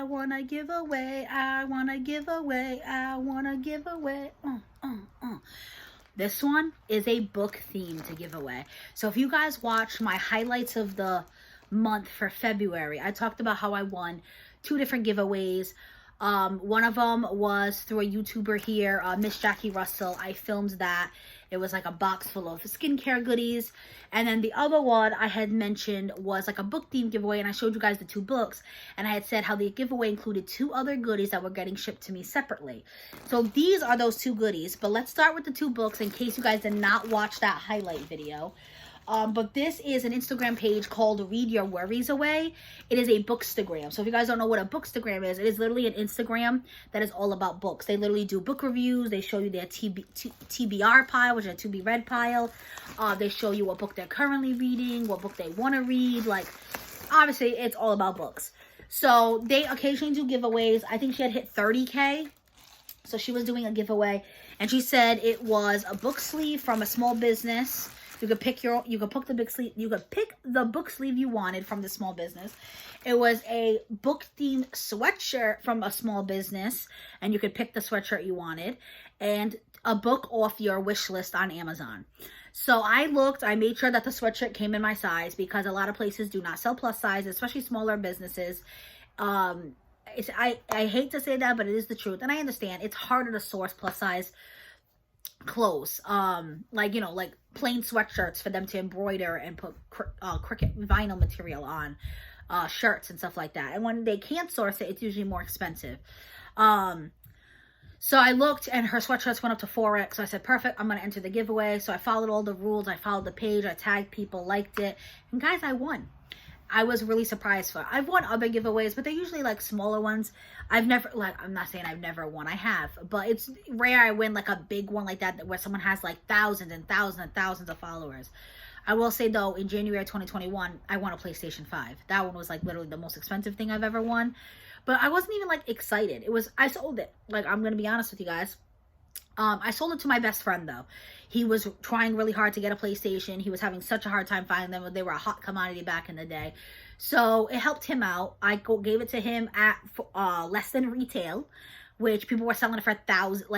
wanna give away, I wanna give away, I wanna give away. This one is a book theme to give away. So if you guys watch my highlights of the month for February, I talked about how I won 2 different giveaways. One of them was through a YouTuber here, Miss Jackie Russell. I filmed that. It was like a box full of skincare goodies. And then the other one I had mentioned was like a book theme giveaway, and I showed you guys the 2 books. And I had said how the giveaway included 2 other goodies that were getting shipped to me separately. So these are those 2 goodies. But let's start with the 2 books in case you guys did not watch that highlight video. But this is an Instagram page called Read Your Worries Away. It is a bookstagram. So if you guys don't know what a bookstagram is, it is literally an Instagram that is all about books. They literally do book reviews. They show you their TBR pile, which is a to be read pile. They show you what book they're currently reading, what book they want to read. Like, obviously, it's all about books. So they occasionally do giveaways. I think she had hit 30K. So she was doing a giveaway. And she said it was a book sleeve from a small business. You could pick the big sleeve. You could pick the book sleeve you wanted from the small business. It was a book themed sweatshirt from a small business, and you could pick the sweatshirt you wanted, and a book off your wish list on Amazon. So I looked. I made sure that the sweatshirt came in my size because a lot of places do not sell plus size, especially smaller businesses. I hate to say that, but it is the truth, and I understand it's harder to source plus size clothes, like, you know, like plain sweatshirts for them to embroider and put Cricut vinyl material on shirts and stuff like that. And when they can't source it, it's usually more expensive. So I looked, and her sweatshirts went up to 4X. So I said, perfect, I'm going to enter the giveaway. So I followed all the rules. I followed the page. I tagged people, liked it. And guys, I won. I was really surprised for. I've won other giveaways, but they're usually like smaller ones. I've never, like, I'm not saying I've never won. I have, but it's rare I win like a big one like that where someone has like thousands and thousands and thousands of followers. I will say though, in January 2021, I won a PlayStation 5. That one was like literally the most expensive thing I've ever won. But I wasn't even like excited. I sold it. Like, I'm going to be honest with you guys. I sold it to my best friend though. He was trying really hard to get a PlayStation. He was having such a hard time finding them. They were a hot commodity back in the day. So it helped him out. I gave it to him at less than retail, which people were selling it for $1,000.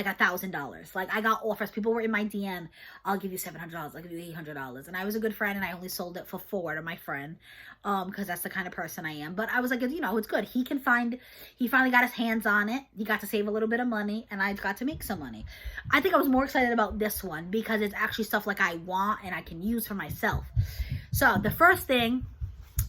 Like, I got offers. People were in my DM. I'll give you $700. I'll give you $800. And I was a good friend, and I only sold it for $4 to my friend, because that's the kind of person I am. But I was like, you know, it's good. He finally got his hands on it. He got to save a little bit of money, and I got to make some money. I think I was more excited about this one because it's actually stuff like I want and I can use for myself. So the first thing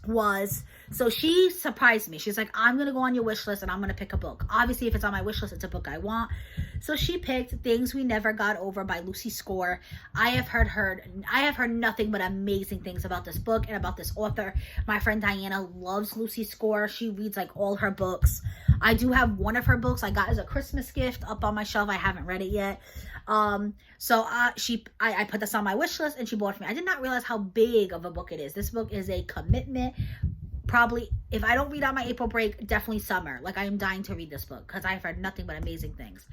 was, so she surprised me. She's like, I'm going to go on your wish list and I'm going to pick a book. Obviously, if it's on my wish list, it's a book I want. So she picked Things We Never Got Over by Lucy Score. I have heard nothing but amazing things about this book and about this author. My friend Diana loves Lucy Score. She reads like all her books. I do have one of her books I got as a Christmas gift up on my shelf. I haven't read it yet. So I put this on my wish list and she bought it for me. I did not realize how big of a book it is. This book is a commitment. Probably, if I don't read on my April break, definitely summer. Like, I am dying to read this book because I've heard nothing but amazing things.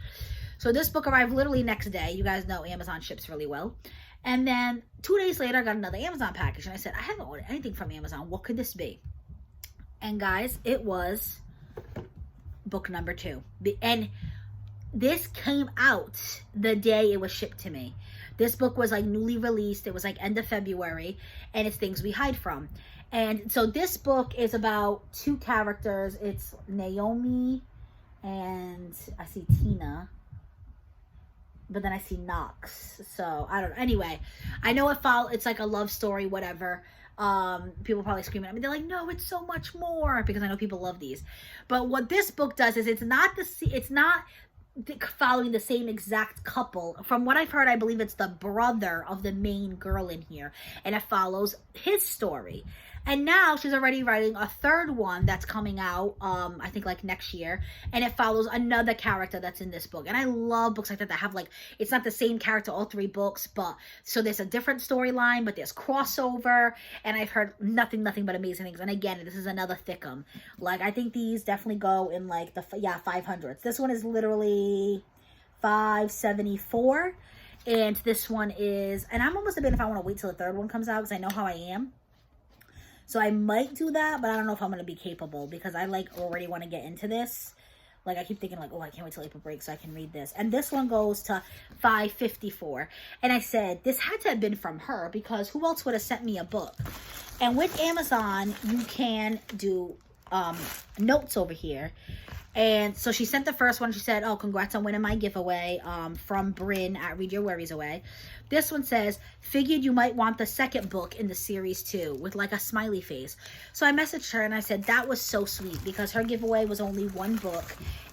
So this book arrived literally next day. You guys know Amazon ships really well. And then 2 days later, I got another Amazon package. And I said, I haven't ordered anything from Amazon. What could this be? And guys, it was book number 2. And this came out the day it was shipped to me. This book was like newly released. It was like end of February. And it's Things We Hide From. And so this book is about 2 characters. It's Naomi and I see Tina. But then I see Knox. So I don't know. Anyway, I know it's like a love story, whatever. People probably screaming at me. They're like, no, it's so much more, because I know people love these. But what this book does is it's not following the same exact couple. From what I've heard, I believe it's the brother of the main girl in here, and it follows his story. And now she's already writing a 3rd one that's coming out, I think like next year. And it follows another character that's in this book. And I love books like that have like, it's not the same character all 3 books, but so there's a different storyline, but there's crossover. And I've heard nothing but amazing things. And again, this is another thickum. Like, I think these definitely go in like the 500s. This one is literally $5.74. And this one is, and I'm almost debating if I want to wait till the 3rd one comes out because I know how I am. So I might do that, but I don't know if I'm going to be capable because I like already want to get into this. Like, I keep thinking, like, oh, I can't wait till April breaks so I can read this. And this one goes to $5.54. And I said, this had to have been from her because who else would have sent me a book? And with Amazon, you can do notes over here. And so she sent the first one. She said, oh, congrats on winning my giveaway from Bryn at Read Your Worries Away. This one says, figured you might want the second book in the series too, with like a smiley face. So I messaged her and I said, that was so sweet because her giveaway was only one book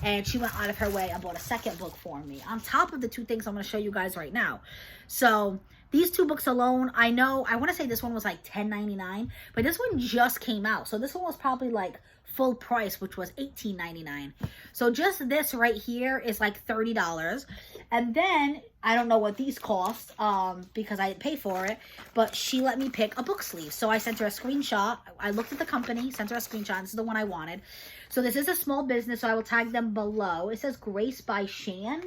and she went out of her way and bought a second book for me. On top of the two things I'm going to show you guys right now. So these two books alone, I know, I want to say this one was like $10.99, but this one just came out. So this one was probably like full price, which was $18.99. So just this right here is like $30. And then I don't know what these cost because I didn't pay for it, but she let me pick a book sleeve. So I sent her a screenshot. I looked at the company, sent her a screenshot. This is the one I wanted. So this is a small business, so I will tag them below. It says Grace by Shan,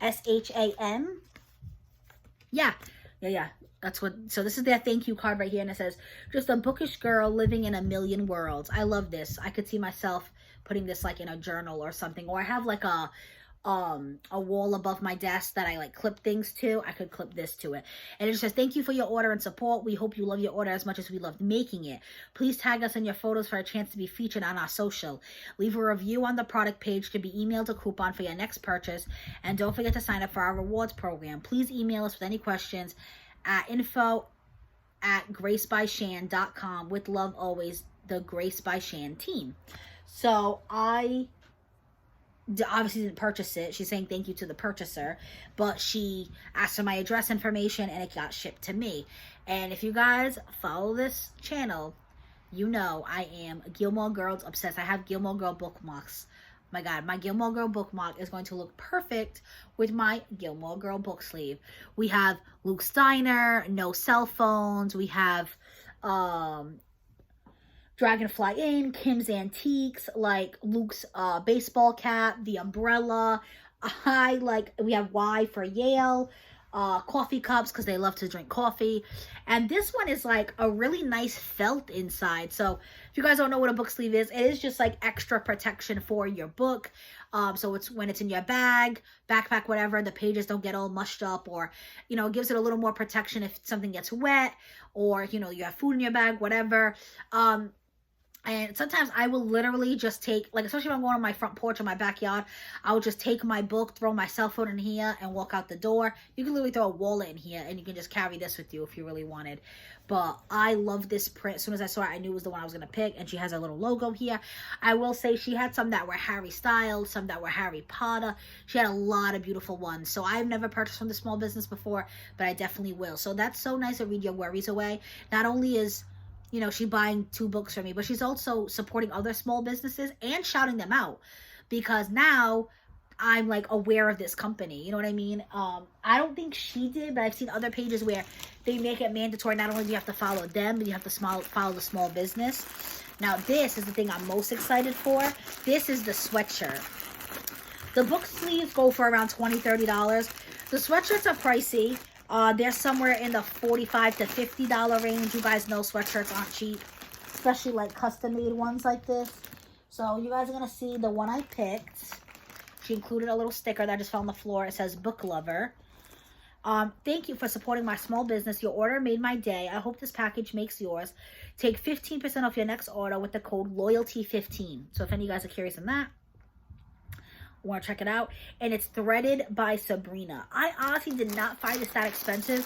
S-H-A-N. Yeah. That's what, so this is their thank you card right here, and it says, just a bookish girl living in a million worlds. I love this. I could see myself putting this like in a journal or something, or I have like a wall above my desk that I like clip things to. I could clip this to it. And it says, thank you for your order and support. We hope you love your order as much as we loved making it. Please tag us in your photos for a chance to be featured on our social. Leave a review on the product page to be emailed a coupon for your next purchase. And don't forget to sign up for our rewards program. Please email us with any questions at info@gracebyshan.com. With love always, the Grace by Shan team. So I obviously didn't purchase it. She's saying thank you to the purchaser, but she asked for my address information and it got shipped to me. And if you guys follow this channel, you know I am a Gilmore Girls obsessed. I have Gilmore Girl bookmarks. My God, my Gilmore Girl bookmark is going to look perfect with my Gilmore Girl book sleeve. We have Luke's Diner, No Cell Phones. We have Dragonfly Inn, Kim's Antiques, like Luke's baseball cap, the umbrella. We have Y for Yale, coffee cups because they love to drink coffee. And this one is like a really nice felt inside. So if you guys don't know what a book sleeve is, it is just like extra protection for your book. So it's when it's in your bag, backpack, whatever, the pages don't get all mushed up, or, you know, it gives it a little more protection if something gets wet, or, you know, you have food in your bag, whatever. And sometimes I will literally just take, like, especially if I'm going on my front porch or my backyard, I will just take my book, throw my cell phone in here, and walk out the door. You can literally throw a wallet in here, and you can just carry this with you if you really wanted. But I love this print. As soon as I saw it, I knew it was the one I was going to pick, and she has a little logo here. I will say she had some that were Harry Styles, some that were Harry Potter. She had a lot of beautiful ones. So I've never purchased from the small business before, but I definitely will. So that's so nice to Read Your Worries Away. Not only is, you know, she's buying 2 books for me, but she's also supporting other small businesses and shouting them out, because now I'm like aware of this company. You know what I mean? I don't think she did, but I've seen other pages where they make it mandatory. Not only do you have to follow them, but you have to follow the small business. Now, this is the thing I'm most excited for. This is the sweatshirt. The book sleeves go for around $20, $30. The sweatshirts are pricey. They're somewhere in the $45 to $50 range. You guys know sweatshirts aren't cheap, especially like custom made ones like this. So you guys are going to see the one I picked. She included a little sticker that I just found on the floor. It says Book Lover. Thank you for supporting my small business. Your order made my day. I hope this package makes yours. Take 15% off your next order with the code LOYALTY15. So if any of you guys are curious on that, want to check it out. And it's threaded by Sabrina. I honestly did not find this that expensive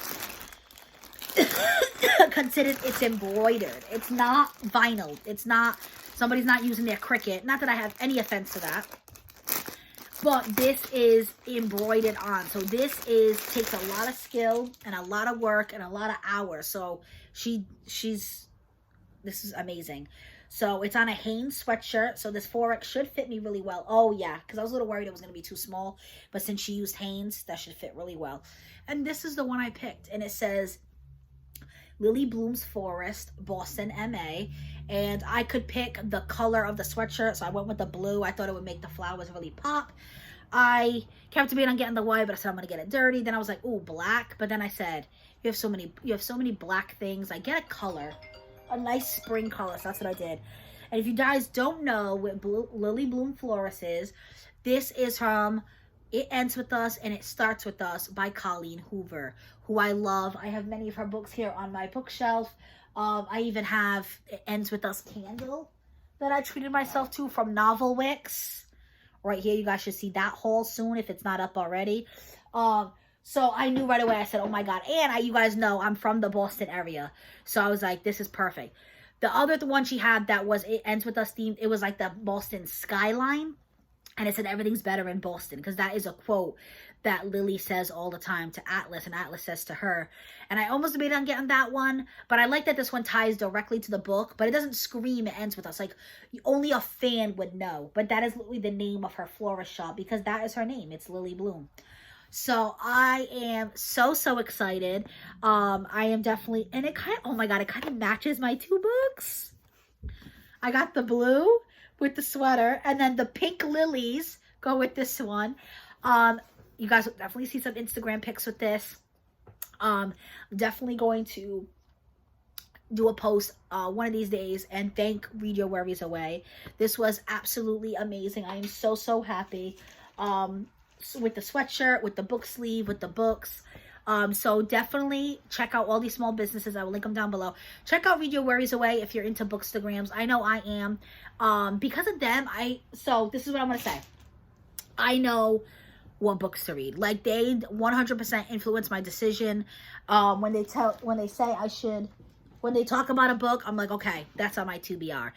considered it's embroidered. It's not vinyl. It's not, somebody's not using their Cricut. Not that I have any offense to that, but this is embroidered on. So this takes a lot of skill and a lot of work and a lot of hours. So this is amazing. So it's on a Hanes sweatshirt. So this 4X should fit me really well. Oh yeah, because I was a little worried it was going to be too small. But since she used Hanes, that should fit really well. And this is the one I picked. And it says Lily Bloom's Forest, Boston, MA. And I could pick the color of the sweatshirt. So I went with the blue. I thought it would make the flowers really pop. I kept debating on getting the white, but I said I'm going to get it dirty. Then I was like, ooh, black. But then I said, you have so many black things. I get a color. a nice spring color. So that's what I did. And if you guys don't know what Lily Bloom Florist is, this is from It Ends With Us and It Starts With Us by Colleen Hoover, who I love. I have many of her books here on my bookshelf. I even have It Ends With Us candle that I treated myself to from Novel Wicks. Right here, you guys should see that haul soon if it's not up already. So I knew right away. I said, oh my God. And you guys know I'm from the Boston area. So I was like, this is perfect. The other one she had that was It Ends With Us themed, it was like the Boston skyline. And it said everything's better in Boston, because that is a quote that Lily says all the time to Atlas, and Atlas says to her. And I almost debated on getting that one, but I like that this one ties directly to the book, but it doesn't scream It Ends With Us. Like, only a fan would know. But that is literally the name of her florist shop, because that is her name. It's Lily Bloom. So I am so excited. I am definitely, and it kind of, oh my God, it kind of matches my two books. I got the blue with the sweater, and then the pink lilies go with this one. You guys will definitely see some Instagram pics with this. I'm definitely going to do a post one of these days and thank Read Your Worries Away. This was absolutely amazing. I am so happy with the sweatshirt, with the book sleeve, with the books. So definitely check out all these small businesses. I will link them down below. Check out Read Your Worries Away if you're into bookstagrams. I know I am. Because of them, so this is what I'm going to say. I know what books to read. Like, they 100% influence my decision. When they talk about a book, I'm like, okay, that's on my TBR.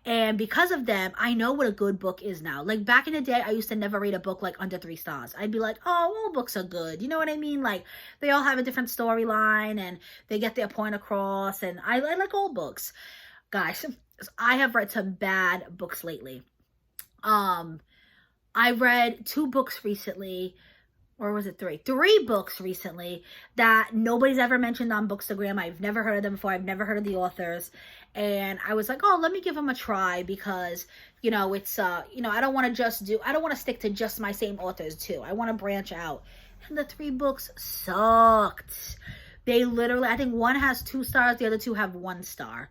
And because of them, I know what a good book is now. Like, back in the day, I used to never read a book like under 3 stars. I'd be like, oh, all books are good. You know what I mean? Like, they all have a different storyline and they get their point across. And I like old books. Guys, I have read some bad books lately. I read 2 books recently. Or was it 3? 3 books recently that nobody's ever mentioned on Bookstagram. I've never heard of them before. I've never heard of the authors. And I was like, oh, let me give them a try, because, you know, it's, you know, I don't want to stick to just my same authors too. I want to branch out. And the 3 books sucked. They literally, I think one has 2 stars. The other 2 have 1 star.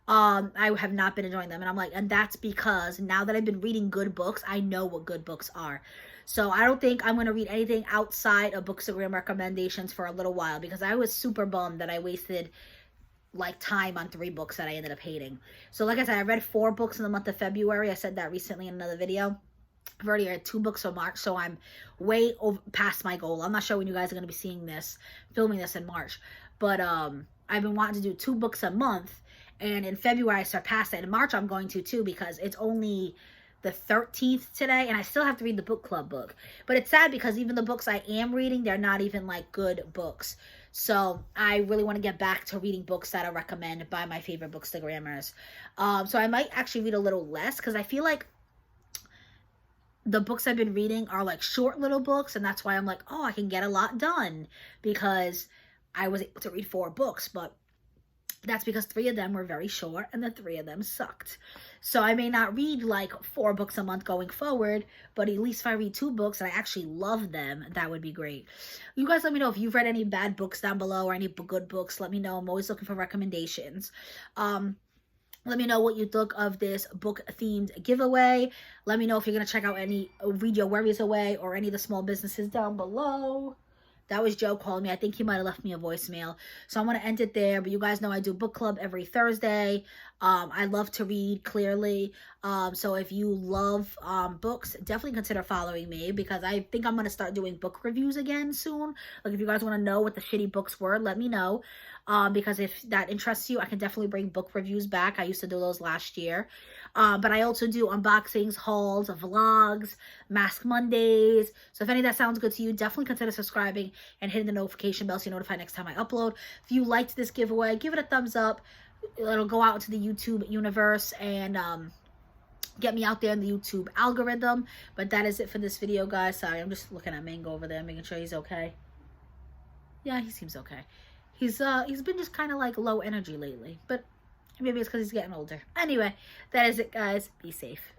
I have not been enjoying them. And I'm like, and that's because now that I've been reading good books, I know what good books are. So I don't think I'm going to read anything outside of Bookstagram recommendations for a little while, because I was super bummed that I wasted like time on 3 books that I ended up hating. So like I said, I read 4 books in the month of February. I said that recently in another video. I've already read 2 books for March, so I'm way past my goal. I'm not sure when you guys are going to be seeing this, filming this in March. But I've been wanting to do 2 books a month. And in February, I surpassed it. In March, I'm going to too, because it's only the 13th today, and I still have to read the book club book. But it's sad because even the books I am reading, they're not even like good books. So I really want to get back to reading books that are recommended by my favorite bookstagrammers. So I might actually read a little less, because I feel like the books I've been reading are like short little books, and that's why I'm like, oh, I can get a lot done, because I was able to read 4 books, but that's because 3 of them were very short and the 3 of them sucked. So I may not read like 4 books a month going forward, but at least if I read 2 books and I actually love them, that would be great. You guys let me know if you've read any bad books down below or any good books. Let me know. I'm always looking for recommendations. Let me know what you think of this book-themed giveaway. Let me know if you're going to check out any Read Your Worries Away or any of the small businesses down below. That was Joe calling me. I think he might have left me a voicemail. So I'm going to end it there. But you guys know I do book club every Thursday. I love to read, clearly. So if you love books, definitely consider following me, because I think I'm going to start doing book reviews again soon. Like, if you guys want to know what the shitty books were, let me know. Because if that interests you, I can definitely bring book reviews back. I used to do those last year. But I also do unboxings, hauls, vlogs, Mask Mondays. So if any of that sounds good to you, definitely consider subscribing and hitting the notification bell so you're notified next time I upload. If you liked this giveaway, give it a thumbs up. It'll go out into the YouTube universe and get me out there in the YouTube algorithm. But that is it for this video, guys. Sorry, I'm just looking at Mango over there, making sure he's okay. Yeah, he seems okay. He's been just kind of like low energy lately, but maybe it's because he's getting older. Anyway, that is it, guys. Be safe.